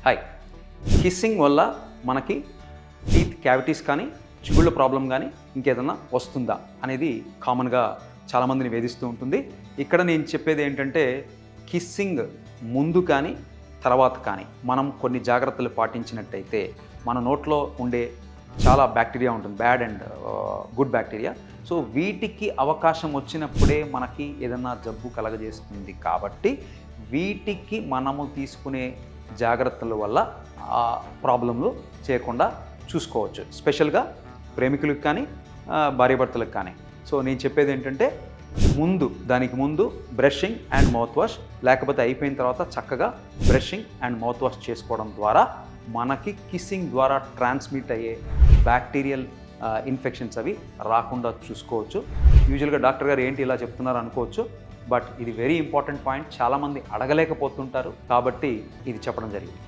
Hi. Kissing వల్ల మనకి teeth cavities కానీ చిగుళ్ళ ప్రాబ్లం కానీ ఇంకేదన్నా వస్తుందా అనేది కామన్గా చాలామందిని వేధిస్తూ ఉంటుంది. ఇక్కడ నేను చెప్పేది ఏంటంటే కిస్సింగ్ ముందు కానీ తర్వాత కానీ మనం కొన్ని జాగ్రత్తలు పాటించినట్టయితే మన నోట్లో ఉండే చాలా బ్యాక్టీరియా ఉంటుంది, bad and good bacteria. So వీటికి అవకాశం వచ్చినప్పుడే మనకి ఏదన్నా జబ్బు కలగజేస్తుంది. కాబట్టి వీటికి మనము తీసుకునే జాగ్రత్తల వల్ల ఆ ప్రాబ్లంలు చేయకుండా చూసుకోవచ్చు. స్పెషల్గా ప్రేమికులకు కానీ భార్యాభర్తలకు కానీ. సో నేను చెప్పేది ఏంటంటే దానికి ముందు బ్రషింగ్ అండ్ మౌత్ వాష్, లేకపోతే అయిపోయిన తర్వాత చక్కగా బ్రషింగ్ అండ్ మౌత్ వాష్ చేసుకోవడం ద్వారా మనకి కిస్సింగ్ ద్వారా ట్రాన్స్మిట్ అయ్యే బ్యాక్టీరియల్ ఇన్ఫెక్షన్స్ అవి రాకుండా చూసుకోవచ్చు. యూజువల్గా డాక్టర్ గారు ఏంటి ఇలా చెప్తున్నారు అనుకోవచ్చు, బట్ ఇది వెరీ ఇంపార్టెంట్ పాయింట్. చాలామంది అడగలేకపోతుంటారు కాబట్టి ఇది చెప్పడం జరిగింది.